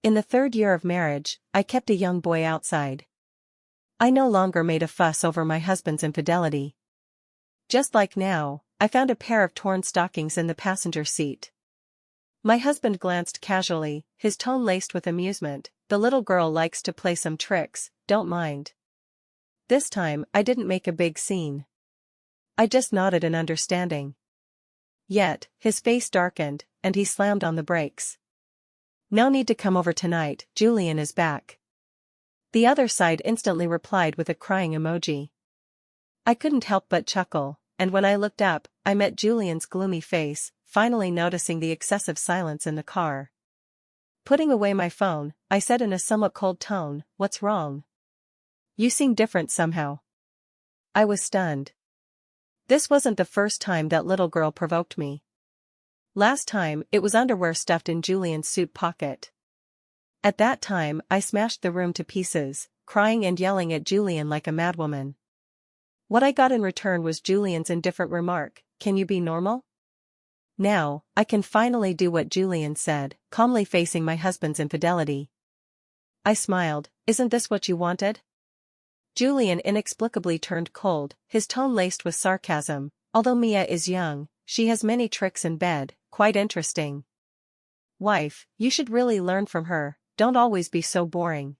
In the 3rd year of marriage, I kept a young boy outside. I no longer made a fuss over my husband's infidelity. Just like now, I found a pair of torn stockings in the passenger seat. My husband glanced casually, his tone laced with amusement. The little girl likes to play some tricks, don't mind. This time, I didn't make a big scene. I just nodded in understanding. Yet, his face darkened, and he slammed on the brakes. No need to come over tonight, Julian is back. The other side instantly replied with a crying emoji. I couldn't help but chuckle, and when I looked up, I met Julian's gloomy face, finally noticing the excessive silence in the car. Putting away my phone, I said in a somewhat cold tone, "What's wrong? You seem different somehow." I was stunned. This wasn't the first time that little girl provoked me. Last time, it was underwear stuffed in Julian's suit pocket. At that time, I smashed the room to pieces, crying and yelling at Julian like a madwoman. What I got in return was Julian's indifferent remark, "Can you be normal?" Now, I can finally do what Julian said, calmly facing my husband's infidelity. I smiled, "Isn't this what you wanted?" Julian inexplicably turned cold, his tone laced with sarcasm. "Although Mia is young, she has many tricks in bed, quite interesting. Wife, you should really learn from her, don't always be so boring."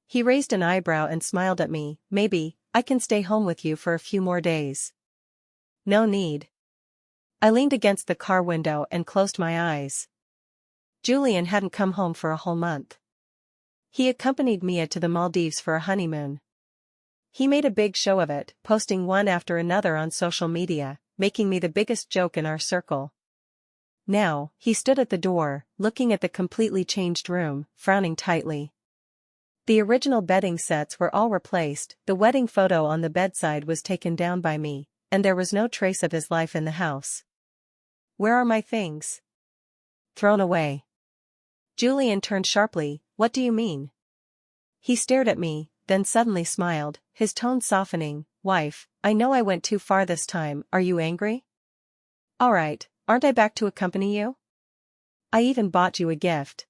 He raised an eyebrow and smiled at me. "Maybe, I can stay home with you for a few more days." No need. I leaned against the car window and closed my eyes. Julian hadn't come home for a whole month. He accompanied Mia to the Maldives for a honeymoon. He made a big show of it, posting one after another on social media, making me the biggest joke in our circle. Now, he stood at the door, looking at the completely changed room, frowning tightly. The original bedding sets were all replaced, the wedding photo on the bedside was taken down by me, and there was no trace of his life in the house. Where are my things? Thrown away. Julian turned sharply. What do you mean? He stared at me, then suddenly smiled, his tone softening. Wife, I know I went too far this time, are you angry? Alright, aren't I back to accompany you? I even bought you a gift.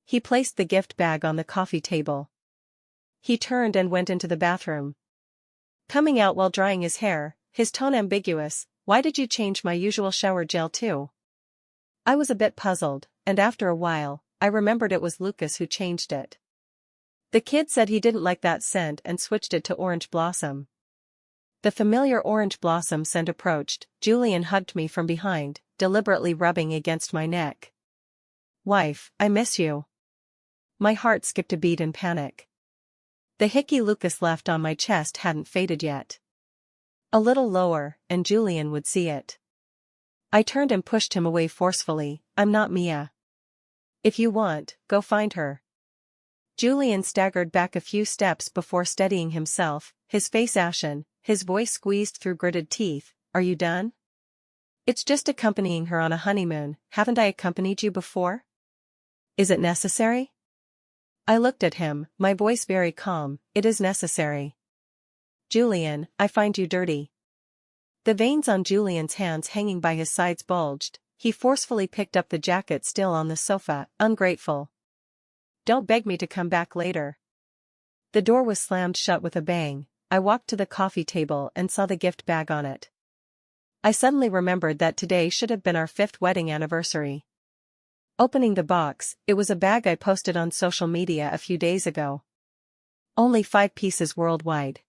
He placed the gift bag on the coffee table. He turned and went into the bathroom. Coming out while drying his hair, his tone ambiguous. Why did you change my usual shower gel too? I was a bit puzzled, and after a while, I remembered it was Lucas who changed it. The kid said he didn't like that scent and switched it to orange blossom. The familiar orange blossom scent approached. Julian hugged me from behind, deliberately rubbing against my neck. Wife, I miss you. My heart skipped a beat in panic. The hickey Lucas left on my chest hadn't faded yet. A little lower, and Julian would see it. I turned and pushed him away forcefully. I'm not Mia. If you want, go find her. Julian staggered back a few steps before steadying himself, his face ashen, his voice squeezed through gritted teeth. Are you done? It's just accompanying her on a honeymoon, haven't I accompanied you before? Is it necessary? I looked at him, my voice very calm. It is necessary. Julian, I find you dirty. The veins on Julian's hands hanging by his sides bulged. He forcefully picked up the jacket still on the sofa. Ungrateful. Don't beg me to come back later. The door was slammed shut with a bang. I walked to the coffee table and saw the gift bag on it. I suddenly remembered that today should have been our 5th wedding anniversary. Opening the box, it was a bag I posted on social media a few days ago. Only 5 pieces worldwide.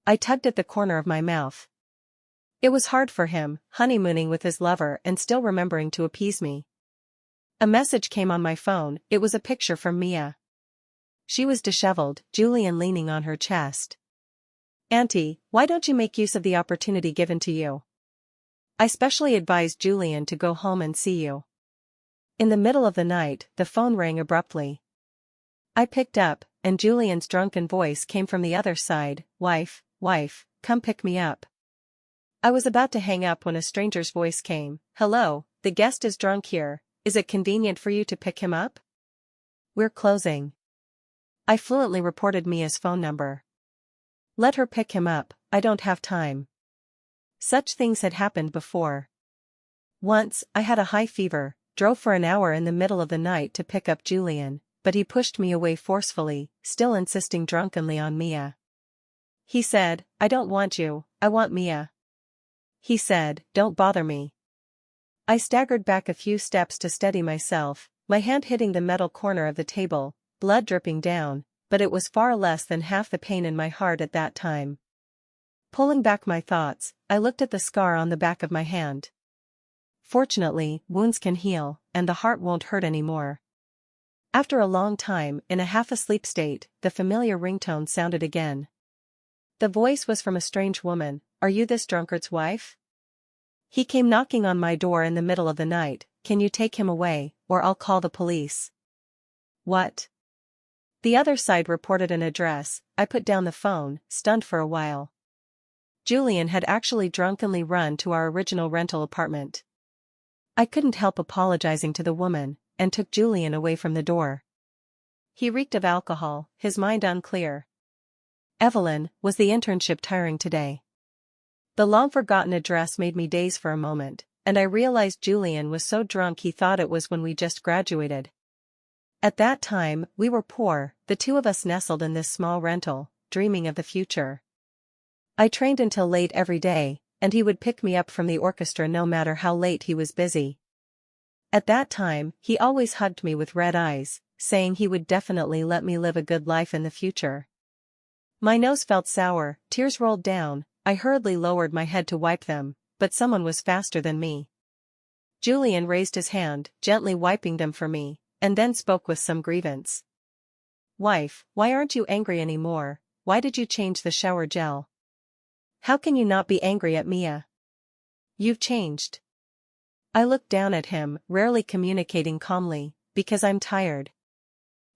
I tugged at the corner of my mouth. It was hard for him, honeymooning with his lover and still remembering to appease me. A message came on my phone. It was a picture from Mia. She was disheveled, Julian leaning on her chest. Auntie, why don't you make use of the opportunity given to you? I specially advised Julian to go home and see you. In the middle of the night, the phone rang abruptly. I picked up, and Julian's drunken voice came from the other side. Wife, come pick me up. I was about to hang up when a stranger's voice came. Hello, the guest is drunk here, is it convenient for you to pick him up? We're closing. I fluently reported Mia's phone number. Let her pick him up, I don't have time. Such things had happened before. Once, I had a high fever, drove for an hour in the middle of the night to pick up Julian, but he pushed me away forcefully, still insisting drunkenly on Mia. He said, "I don't want you, I want Mia." He said, "Don't bother me." I staggered back a few steps to steady myself, my hand hitting the metal corner of the table, blood dripping down, but it was far less than half the pain in my heart at that time. Pulling back my thoughts, I looked at the scar on the back of my hand. Fortunately, wounds can heal, and the heart won't hurt anymore. After a long time, in a half-asleep state, the familiar ringtone sounded again. The voice was from a strange woman. "Are you this drunkard's wife? He came knocking on my door in the middle of the night. Can you take him away, or I'll call the police?" What? The other side reported an address. I put down the phone, stunned for a while. Julian had actually drunkenly run to our original rental apartment. I couldn't help apologizing to the woman, and took Julian away from the door. He reeked of alcohol, his mind unclear. Evelyn, was the internship tiring today? The long-forgotten address made me daze for a moment, and I realized Julian was so drunk he thought it was when we just graduated. At that time, we were poor, the two of us nestled in this small rental, dreaming of the future. I trained until late every day, and he would pick me up from the orchestra no matter how late he was busy. At that time, he always hugged me with red eyes, saying he would definitely let me live a good life in the future. My nose felt sour, tears rolled down, I hurriedly lowered my head to wipe them, but someone was faster than me. Julian raised his hand, gently wiping them for me, and then spoke with some grievance. "Wife, why aren't you angry anymore? Why did you change the shower gel? How can you not be angry at Mia? You've changed." I looked down at him, rarely communicating calmly, "Because I'm tired."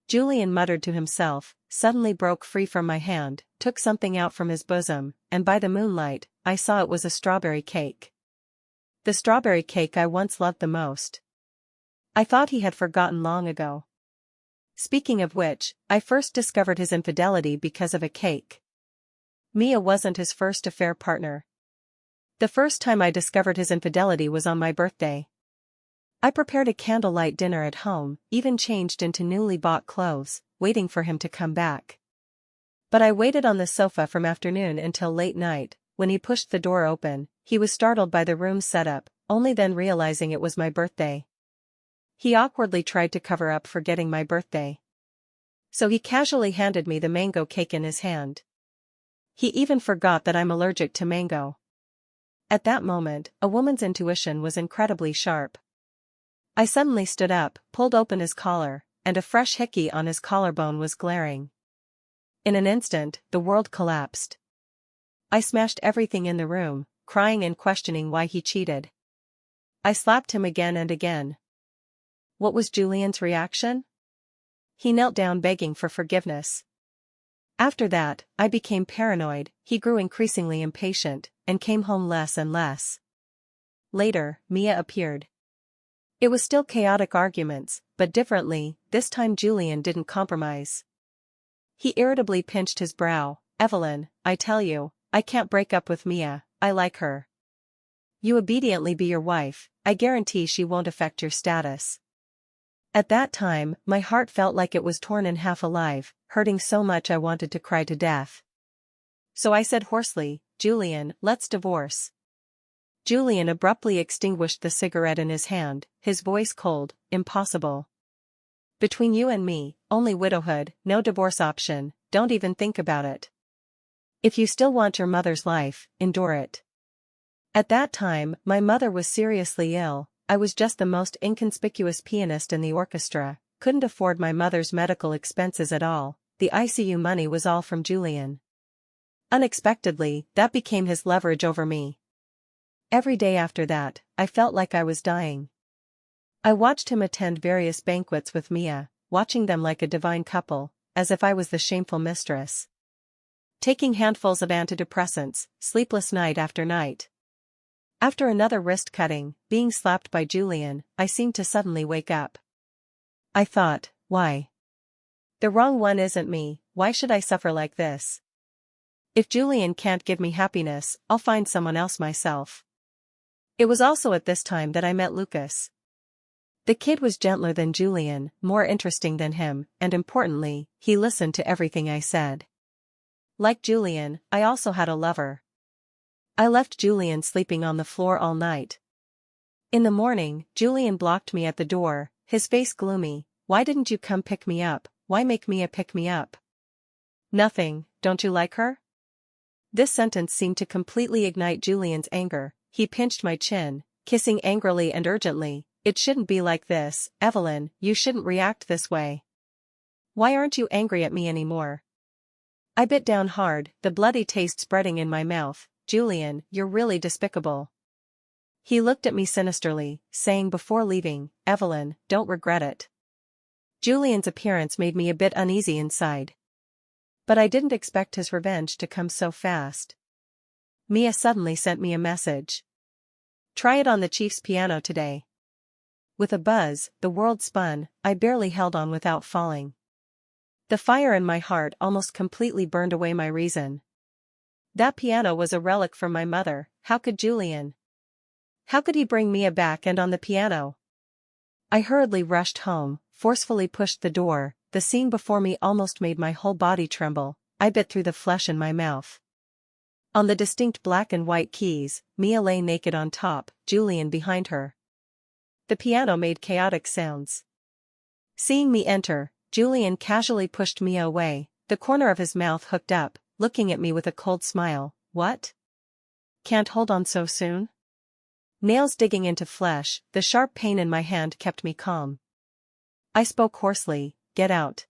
Julian muttered to himself, suddenly broke free from my hand, took something out from his bosom, and by the moonlight, I saw it was a strawberry cake. The strawberry cake I once loved the most. I thought he had forgotten long ago. Speaking of which, I first discovered his infidelity because of a cake. Mia wasn't his first affair partner. The first time I discovered his infidelity was on my birthday. I prepared a candlelight dinner at home, even changed into newly bought clothes, waiting for him to come back. But I waited on the sofa from afternoon until late night. When he pushed the door open, he was startled by the room's setup, only then realizing it was my birthday. He awkwardly tried to cover up forgetting my birthday. So he casually handed me the mango cake in his hand. He even forgot that I'm allergic to mango. At that moment, a woman's intuition was incredibly sharp. I suddenly stood up, pulled open his collar, and a fresh hickey on his collarbone was glaring. In an instant, the world collapsed. I smashed everything in the room, crying and questioning why he cheated. I slapped him again and again. What was Julian's reaction? He knelt down begging for forgiveness. After that, I became paranoid. He grew increasingly impatient, and came home less and less. Later, Mia appeared. It was still chaotic arguments, but differently, this time Julian didn't compromise. He irritably pinched his brow. "Evelyn, I tell you, I can't break up with Mia, I like her. You obediently be your wife, I guarantee she won't affect your status." At that time, my heart felt like it was torn in half alive, hurting so much I wanted to cry to death. So I said hoarsely, "Julian, let's divorce." Julian abruptly extinguished the cigarette in his hand, his voice cold. "Impossible. Between you and me, only widowhood, no divorce option, don't even think about it. If you still want your mother's life, endure it." At that time, my mother was seriously ill. I was just the most inconspicuous pianist in the orchestra, couldn't afford my mother's medical expenses at all, the ICU money was all from Julian. Unexpectedly, that became his leverage over me. Every day after that, I felt like I was dying. I watched him attend various banquets with Mia, watching them like a divine couple, as if I was the shameful mistress. Taking handfuls of antidepressants, sleepless night after night. After another wrist cutting, being slapped by Julian, I seemed to suddenly wake up. I thought, why? The wrong one isn't me, why should I suffer like this? If Julian can't give me happiness, I'll find someone else myself. It was also at this time that I met Lucas. The kid was gentler than Julian, more interesting than him, and importantly, he listened to everything I said. Like Julian, I also had a lover. I left Julian sleeping on the floor all night. In the morning, Julian blocked me at the door, his face gloomy. Why didn't you come pick me up? Why make Mia pick me up? Nothing, don't you like her? This sentence seemed to completely ignite Julian's anger. He pinched my chin, kissing angrily and urgently. It shouldn't be like this, Evelyn, you shouldn't react this way. Why aren't you angry at me anymore? I bit down hard, the bloody taste spreading in my mouth. Julian, you're really despicable. He looked at me sinisterly, saying before leaving, Evelyn, don't regret it. Julian's appearance made me a bit uneasy inside. But I didn't expect his revenge to come so fast. Mia suddenly sent me a message. Try it on the Chief's piano today. With a buzz, the world spun, I barely held on without falling. The fire in my heart almost completely burned away my reason. That piano was a relic from my mother. How could Julian? How could he bring Mia back and on the piano? I hurriedly rushed home, forcefully pushed the door. The scene before me almost made my whole body tremble. I bit through the flesh in my mouth. On the distinct black and white keys, Mia lay naked on top, Julian behind her. The piano made chaotic sounds. Seeing me enter, Julian casually pushed Mia away, the corner of his mouth hooked up, looking at me with a cold smile. What? Can't hold on so soon? Nails digging into flesh, the sharp pain in my hand kept me calm. I spoke hoarsely, get out.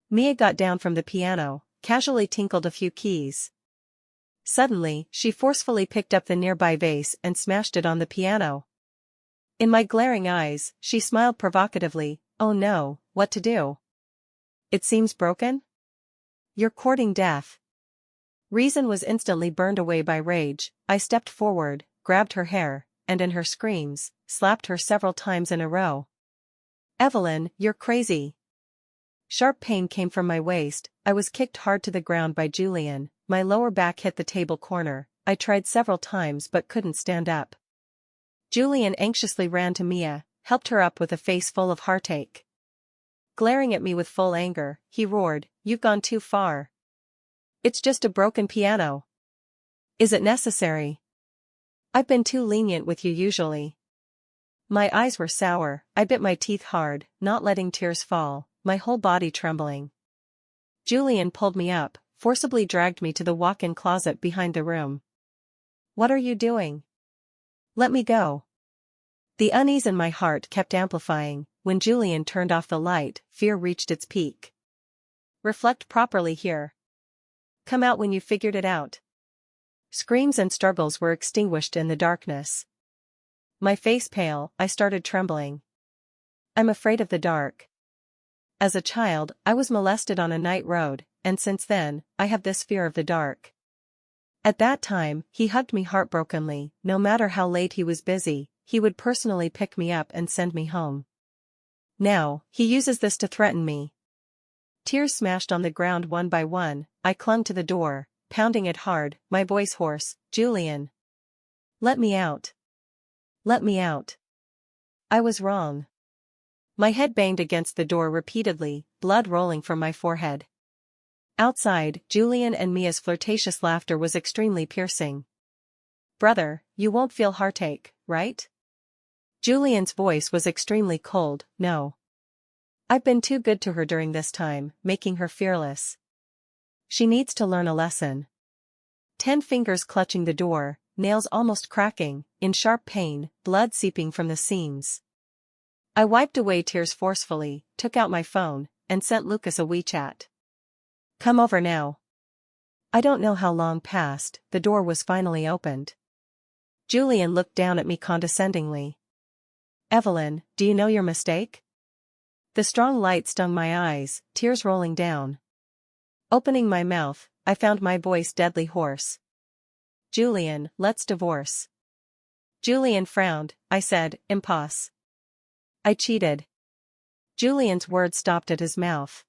Mia got down from the piano, casually tinkled a few keys. Suddenly, she forcefully picked up the nearby vase and smashed it on the piano. In my glaring eyes, she smiled provocatively. Oh no, what to do? It seems broken? You're courting death. Reason was instantly burned away by rage. I stepped forward, grabbed her hair, and in her screams, slapped her several times in a row. Evelyn, you're crazy. Sharp pain came from my waist. I was kicked hard to the ground by Julian. My lower back hit the table corner. I tried several times but couldn't stand up. Julian anxiously ran to Mia, helped her up with a face full of heartache. Glaring at me with full anger, he roared, You've gone too far. It's just a broken piano. Is it necessary? I've been too lenient with you usually. My eyes were sour, I bit my teeth hard, not letting tears fall, my whole body trembling. Julian pulled me up, forcibly dragged me to the walk-in closet behind the room. What are you doing? Let me go. The unease in my heart kept amplifying. When Julian turned off the light, fear reached its peak. Reflect properly here. Come out when you figured it out. Screams and struggles were extinguished in the darkness. My face pale, I started trembling. I'm afraid of the dark. As a child, I was molested on a night road, and since then, I have this fear of the dark. At that time, he hugged me heartbrokenly. No matter how late he was busy, he would personally pick me up and send me home. Now, he uses this to threaten me. Tears smashed on the ground one by one. I clung to the door, pounding it hard, my voice hoarse. Julian. Let me out. Let me out. I was wrong. My head banged against the door repeatedly, blood rolling from my forehead. Outside, Julian and Mia's flirtatious laughter was extremely piercing. Brother, you won't feel heartache, right? Julian's voice was extremely cold. No. I've been too good to her during this time, making her fearless. She needs to learn a lesson. 10 fingers clutching the door, nails almost cracking, in sharp pain, blood seeping from the seams. I wiped away tears forcefully, took out my phone, and sent Lucas a WeChat. Come over now. I don't know how long passed, the door was finally opened. Julian looked down at me condescendingly. Evelyn, do you know your mistake? The strong light stung my eyes, tears rolling down. Opening my mouth, I found my voice deadly hoarse. Julian, let's divorce. Julian frowned. I said, Imposs. I cheated. Julian's words stopped at his mouth.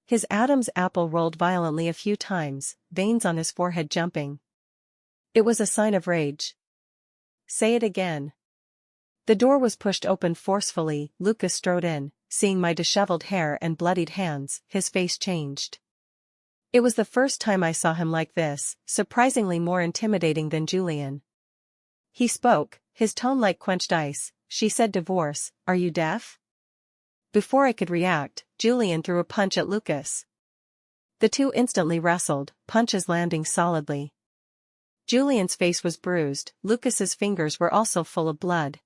His Adam's apple rolled violently a few times, veins on his forehead jumping. It was a sign of rage. Say it again. The door was pushed open forcefully. Lucas strode in. Seeing my disheveled hair and bloodied hands, his face changed. It was the first time I saw him like this, surprisingly more intimidating than Julian. He spoke, his tone like quenched ice. She said divorce, are you deaf? Before I could react, Julian threw a punch at Lucas. The two instantly wrestled, punches landing solidly. Julian's face was bruised, Lucas's fingers were also full of blood.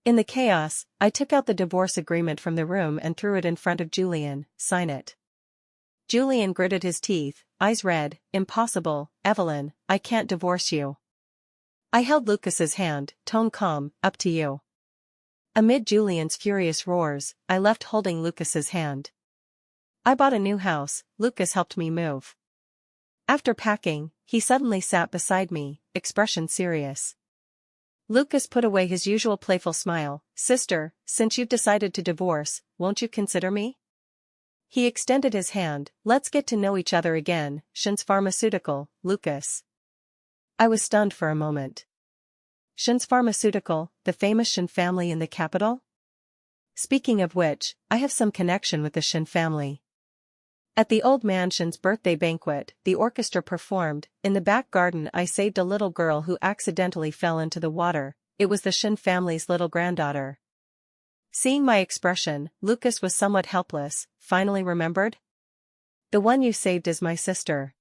In the chaos, I took out the divorce agreement from the room and threw it in front of Julian. Sign it. Julian gritted his teeth, eyes red. Impossible, Evelyn, I can't divorce you. I held Lucas's hand, tone calm, up to you. Amid Julian's furious roars, I left holding Lucas's hand. I bought a new house, Lucas helped me move. After packing, he suddenly sat beside me, expression serious. Lucas put away his usual playful smile. Sister, since you've decided to divorce, won't you consider me? He extended his hand. Let's get to know each other again. Shin's Pharmaceutical, Lucas. I was stunned for a moment. Shin's Pharmaceutical, the famous Shin family in the capital? Speaking of which, I have some connection with the Shin family. At the old mansion's birthday banquet, the orchestra performed. In the back garden I saved a little girl who accidentally fell into the water. It was the Shin family's little granddaughter. Seeing my expression, Lucas was somewhat helpless. Finally remembered? The one you saved is my sister.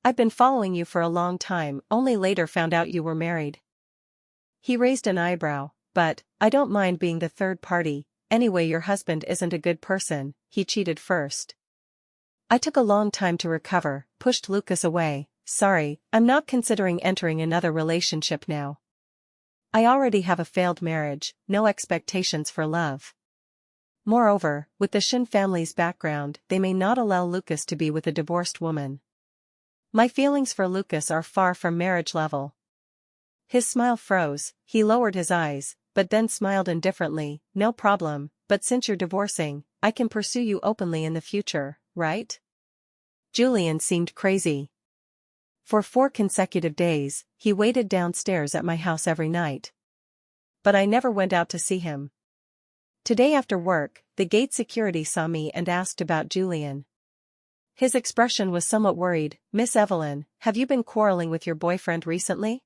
I've been following you for a long time, only later found out you were married. He raised an eyebrow. But, I don't mind being the third party. Anyway, your husband isn't a good person, he cheated first. I took a long time to recover, pushed Lucas away. Sorry, I'm not considering entering another relationship now. I already have a failed marriage, no expectations for love. Moreover, with the Shin family's background, they may not allow Lucas to be with a divorced woman. My feelings for Lucas are far from marriage level. His smile froze, he lowered his eyes, but then smiled indifferently. No problem, but since you're divorcing, I can pursue you openly in the future, right? Julian seemed crazy. For 4 consecutive days, he waited downstairs at my house every night. But I never went out to see him. Today after work, the gate security saw me and asked about Julian. His expression was somewhat worried. Miss Evelyn, have you been quarreling with your boyfriend recently?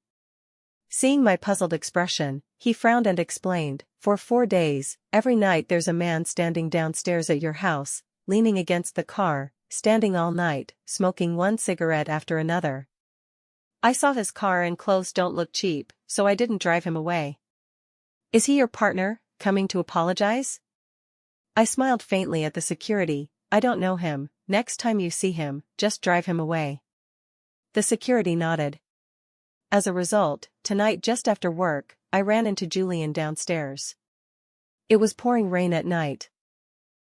Seeing my puzzled expression, he frowned and explained, for 4 days, every night there's a man standing downstairs at your house, leaning against the car, standing all night, smoking one cigarette after another. I saw his car and clothes don't look cheap, so I didn't drive him away. Is he your partner, coming to apologize? I smiled faintly at the security. I don't know him. Next time you see him, just drive him away. The security nodded. As a result, tonight just after work, I ran into Julian downstairs. It was pouring rain at night.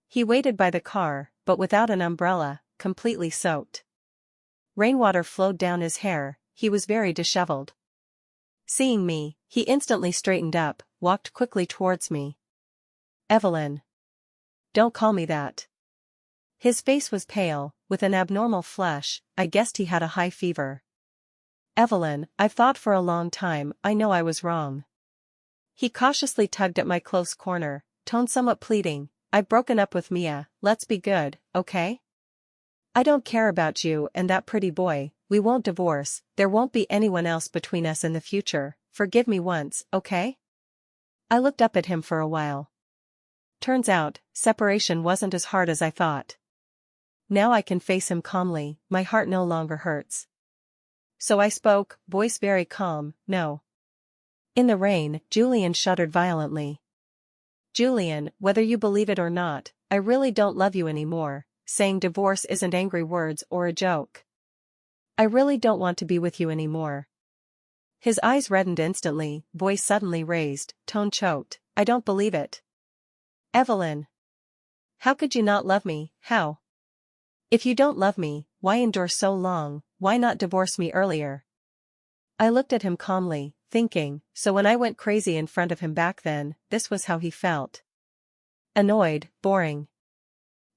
He waited by the car, but without an umbrella, completely soaked. Rainwater flowed down his hair, he was very disheveled. Seeing me, he instantly straightened up, walked quickly towards me. Evelyn. Don't call me that. His face was pale, with an abnormal flush. I guessed he had a high fever. Evelyn, I've thought for a long time, I know I was wrong. He cautiously tugged at my close corner, tone somewhat pleading. I've broken up with Mia, let's be good, okay? I don't care about you and that pretty boy, we won't divorce, there won't be anyone else between us in the future, forgive me once, okay? I looked up at him for a while. Turns out, separation wasn't as hard as I thought. Now I can face him calmly, my heart no longer hurts. So I spoke, voice very calm, no. In the rain, Julian shuddered violently. Julian, whether you believe it or not, I really don't love you anymore. Saying divorce isn't angry words or a joke. I really don't want to be with you anymore. His eyes reddened instantly, voice suddenly raised, tone choked. I don't believe it. Evelyn. How could you not love me, how? If you don't love me, why endure so long, why not divorce me earlier? I looked at him calmly, thinking, so when I went crazy in front of him back then, this was how he felt. Annoyed, boring.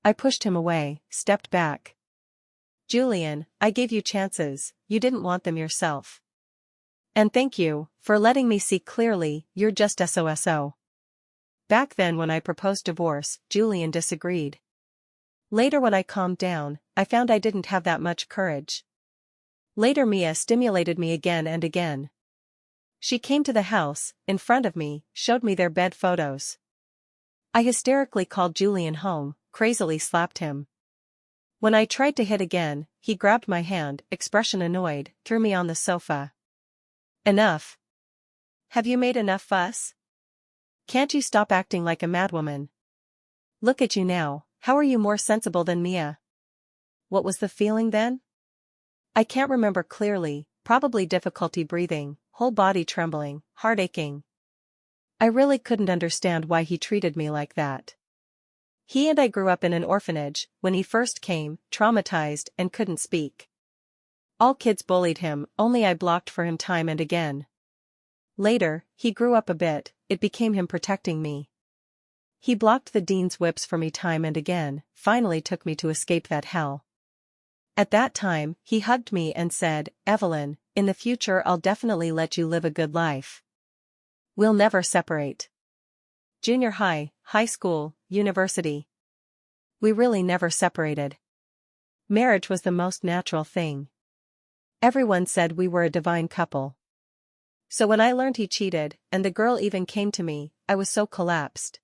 I pushed him away, stepped back. Julian, I gave you chances, you didn't want them yourself. And thank you, for letting me see clearly, you're just SOSO. Back then when I proposed divorce, Julian disagreed. Later when I calmed down, I found I didn't have that much courage. Later Mia stimulated me again and again. She came to the house, in front of me, showed me their bed photos. I hysterically called Julian home, crazily slapped him. When I tried to hit again, he grabbed my hand, expression annoyed, threw me on the sofa. Enough. Have you made enough fuss? Can't you stop acting like a madwoman? Look at you now, how are you more sensible than Mia? What was the feeling then? I can't remember clearly, probably difficulty breathing, whole body trembling, heart aching. I really couldn't understand why he treated me like that. He and I grew up in an orphanage. When he first came, traumatized and couldn't speak. All kids bullied him, only I blocked for him time and again. Later, he grew up a bit, it became him protecting me. He blocked the dean's whips for me time and again, finally took me to escape that hell. At that time, he hugged me and said, "Evelyn, in the future I'll definitely let you live a good life. We'll never separate." Junior high, high school, university. We really never separated. Marriage was the most natural thing. Everyone said we were a divine couple. So when I learned he cheated, and the girl even came to me, I was so collapsed.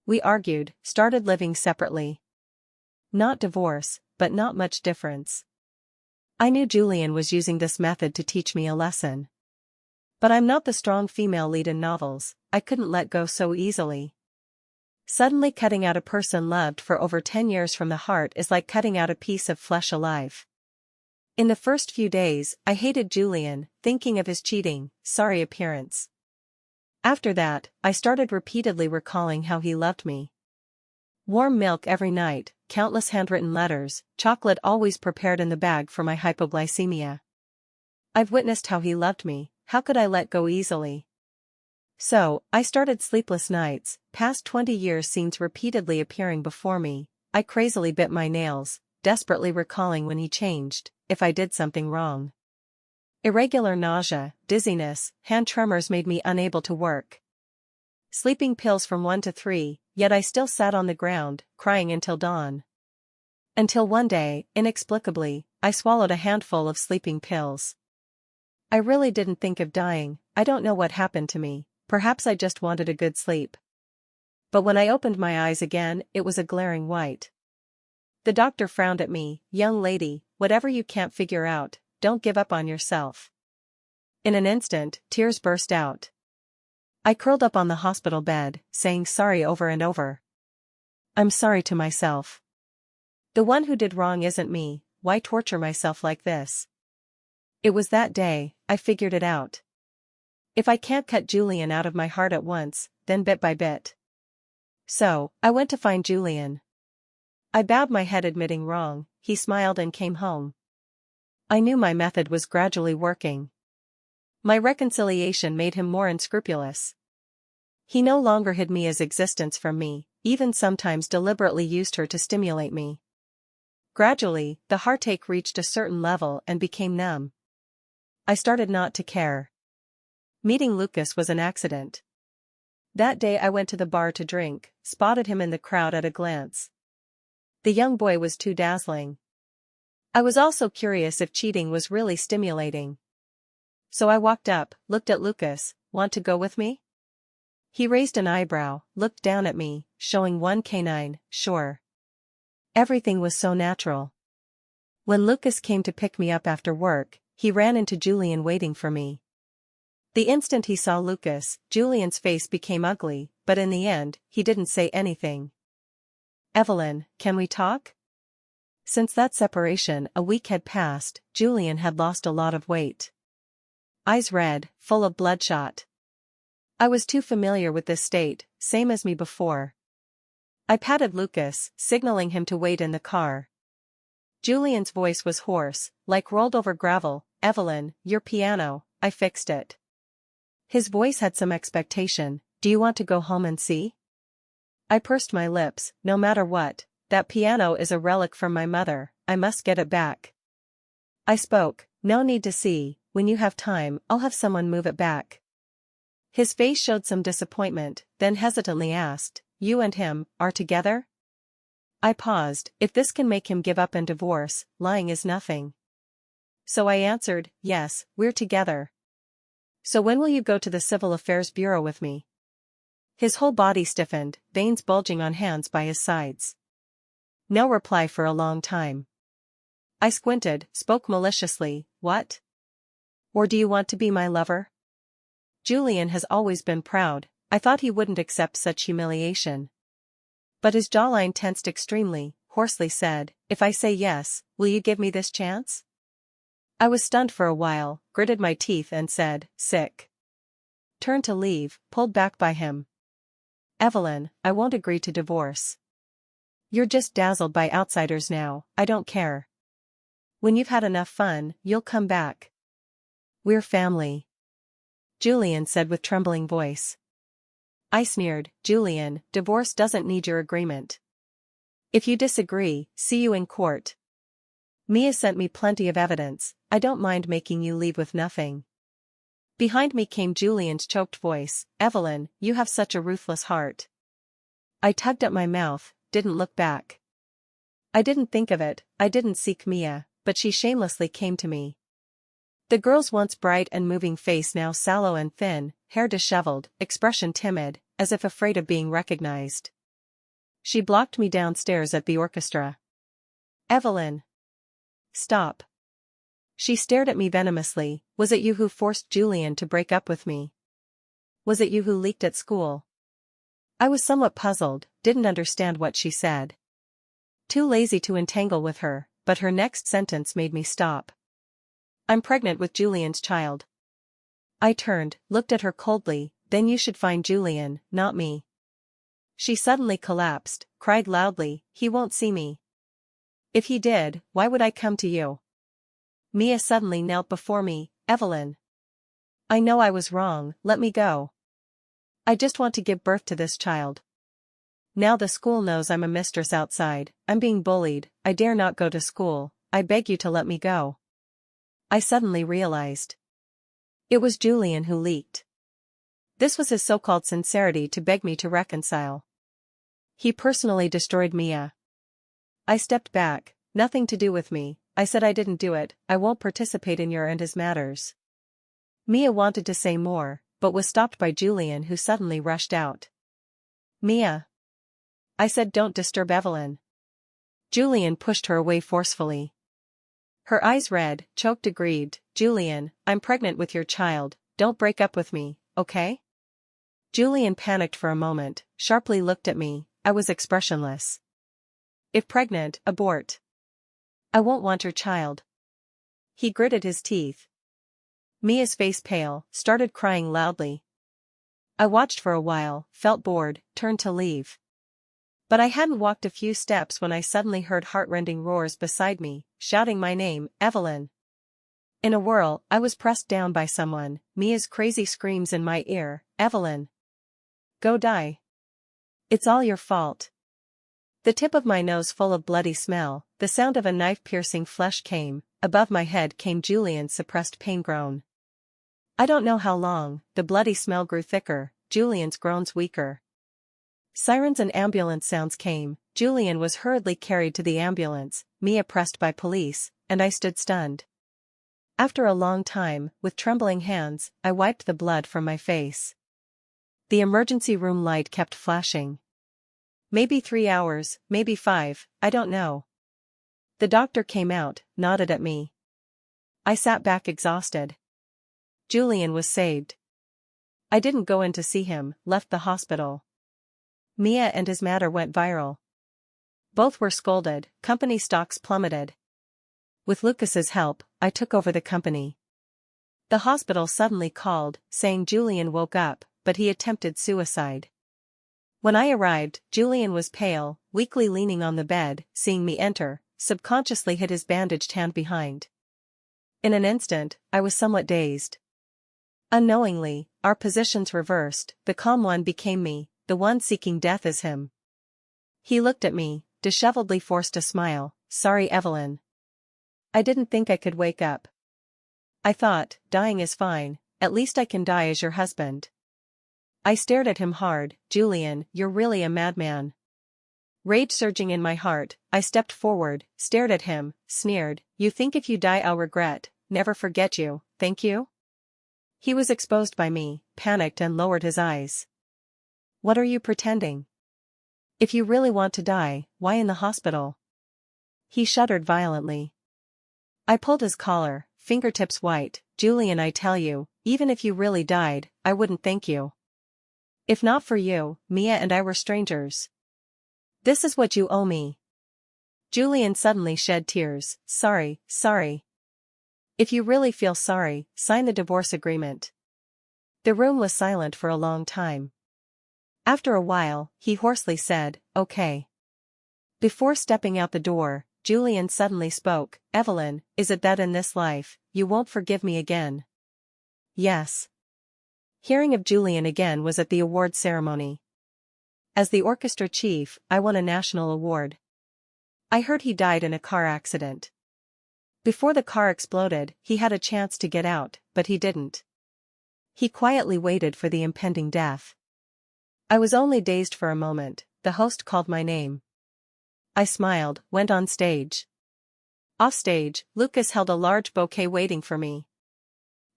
We argued, started living separately. Not divorce, but not much difference. I knew Julian was using this method to teach me a lesson. But I'm not the strong female lead in novels, I couldn't let go so easily. Suddenly cutting out a person loved for over 10 years from the heart is like cutting out a piece of flesh alive. In the first few days, I hated Julian, thinking of his cheating, sorry appearance. After that, I started repeatedly recalling how he loved me. Warm milk every night, countless handwritten letters, chocolate always prepared in the bag for my hypoglycemia. I've witnessed how he loved me, how could I let go easily? So, I started sleepless nights, past 20 years scenes repeatedly appearing before me. I crazily bit my nails, desperately recalling when he changed, if I did something wrong. Irregular nausea, dizziness, hand tremors made me unable to work. Sleeping pills from 1 to 3, yet I still sat on the ground, crying until dawn. Until one day, inexplicably, I swallowed a handful of sleeping pills. I really didn't think of dying, I don't know what happened to me, perhaps I just wanted a good sleep. But when I opened my eyes again, it was a glaring white. The doctor frowned at me, "Young lady, whatever you can't figure out, don't give up on yourself." In an instant, tears burst out. I curled up on the hospital bed, saying sorry over and over. I'm sorry to myself. The one who did wrong isn't me, why torture myself like this? It was that day, I figured it out. If I can't cut Julian out of my heart at once, then bit by bit. So, I went to find Julian. I bowed my head admitting wrong, he smiled and came home. I knew my method was gradually working. My reconciliation made him more unscrupulous. He no longer hid Mia's existence from me, even sometimes deliberately used her to stimulate me. Gradually, the heartache reached a certain level and became numb. I started not to care. Meeting Lucas was an accident. That day I went to the bar to drink, spotted him in the crowd at a glance. The young boy was too dazzling. I was also curious if cheating was really stimulating. So I walked up, looked at Lucas, "Want to go with me?" He raised an eyebrow, looked down at me, showing one canine, "Sure." Everything was so natural. When Lucas came to pick me up after work, he ran into Julian waiting for me. The instant he saw Lucas, Julian's face became ugly, but in the end, he didn't say anything. "Evelyn, can we talk?" Since that separation, a week had passed. Julian had lost a lot of weight. Eyes red, full of bloodshot. I was too familiar with this state, same as me before. I patted Lucas, signaling him to wait in the car. Julian's voice was hoarse, like rolled over gravel. "Evelyn, your piano, I fixed it." His voice had some expectation. "Do you want to go home and see?" I pursed my lips. "No matter what, that piano is a relic from my mother, I must get it back." I spoke. "No need to see, when you have time, I'll have someone move it back. His face showed some disappointment, then hesitantly asked, you and him, are together? I paused. If this can make him give up and divorce, lying is nothing. So I answered, yes, we're together. So when will you go to the Civil Affairs Bureau with me? His whole body stiffened, veins bulging on hands by his sides. No reply for a long time. I squinted, spoke maliciously, what? Or do you want to be my lover? Julian has always been proud, I thought he wouldn't accept such humiliation. But his jawline tensed extremely, hoarsely said, if I say yes, will you give me this chance? I was stunned for a while, gritted my teeth and said, sick. Turned to leave, pulled back by him. Evelyn, I won't agree to divorce. You're just dazzled by outsiders now, I don't care. When you've had enough fun, you'll come back. We're family. Julian said with trembling voice. I sneered, Julian, divorce doesn't need your agreement. If you disagree, see you in court. Mia sent me plenty of evidence, I don't mind making you leave with nothing. Behind me came Julian's choked voice, Evelyn, you have such a ruthless heart. I tugged at my mouth, didn't look back. I didn't think of it, I didn't seek Mia, but she shamelessly came to me. The girl's once bright and moving face now sallow and thin, hair disheveled, expression timid, as if afraid of being recognized. She blocked me downstairs at the orchestra. Evelyn. Stop. She stared at me venomously, was it you who forced Julian to break up with me? Was it you who leaked at school? I was somewhat puzzled, didn't understand what she said. Too lazy to entangle with her, but her next sentence made me stop. I'm pregnant with Julian's child. I turned, looked at her coldly, then you should find Julian, not me. She suddenly collapsed, cried loudly, he won't see me. If he did, why would I come to you? Mia suddenly knelt before me, Evelyn. I know I was wrong, let me go. I just want to give birth to this child. Now the school knows I'm a mistress outside, I'm being bullied, I dare not go to school, I beg you to let me go. I suddenly realized. It was Julian who leaked. This was his so-called sincerity to beg me to reconcile. He personally destroyed Mia. I stepped back, nothing to do with me, I said I didn't do it, I won't participate in your and his matters. Mia wanted to say more, but was stopped by Julian who suddenly rushed out. Mia. I said don't disturb Evelyn. Julian pushed her away forcefully. Her eyes red, choked aggrieved, Julian, I'm pregnant with your child, don't break up with me, okay? Julian panicked for a moment, sharply looked at me, I was expressionless. If pregnant, abort. I won't want your child. He gritted his teeth. Mia's face pale, started crying loudly. I watched for a while, felt bored, turned to leave. But I hadn't walked a few steps when I suddenly heard heart-rending roars beside me, shouting my name, Evelyn. In a whirl, I was pressed down by someone, Mia's crazy screams in my ear, Evelyn. Go die. It's all your fault. The tip of my nose full of bloody smell, the sound of a knife piercing flesh came, above my head came Julian's suppressed pain groan. I don't know how long, the bloody smell grew thicker, Julian's groans weaker. Sirens and ambulance sounds came, Julian was hurriedly carried to the ambulance, Mia pressed by police, and I stood stunned. After a long time, with trembling hands, I wiped the blood from my face. The emergency room light kept flashing. Maybe 3 hours, maybe 5, I don't know. The doctor came out, nodded at me. I sat back exhausted. Julian was saved. I didn't go in to see him, left the hospital. Mia and his matter went viral. Both were scolded, company stocks plummeted. With Lucas's help, I took over the company. The hospital suddenly called, saying Julian woke up, but he attempted suicide. When I arrived, Julian was pale, weakly leaning on the bed, seeing me enter, subconsciously hid his bandaged hand behind. In an instant, I was somewhat dazed. Unknowingly, our positions reversed, the calm one became me, the one seeking death is him. He looked at me, disheveledly forced a smile, sorry Evelyn. I didn't think I could wake up. I thought, dying is fine, at least I can die as your husband. I stared at him hard. Julian, you're really a madman. Rage surging in my heart, I stepped forward, stared at him, sneered, you think if you die I'll regret, never forget you, thank you? He was exposed by me, panicked and lowered his eyes. What are you pretending? If you really want to die, why in the hospital? He shuddered violently. I pulled his collar, fingertips white. Julian, I tell you, even if you really died, I wouldn't thank you. If not for you, Mia and I were strangers. This is what you owe me. Julian suddenly shed tears. Sorry. If you really feel sorry, sign the divorce agreement. The room was silent for a long time. After a while, he hoarsely said, okay. Before stepping out the door, Julian suddenly spoke. Evelyn, is it that in this life, you won't forgive me again? Yes. Hearing of Julian again was at the award ceremony. As the orchestra chief, I won a national award. I heard he died in a car accident. Before the car exploded, he had a chance to get out, but he didn't. He quietly waited for the impending death. I was only dazed for a moment. The host called my name. I smiled, went on stage. Offstage, Lucas held a large bouquet waiting for me.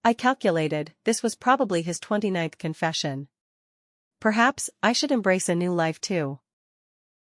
I calculated, this was probably his 29th confession. Perhaps I should embrace a new life too.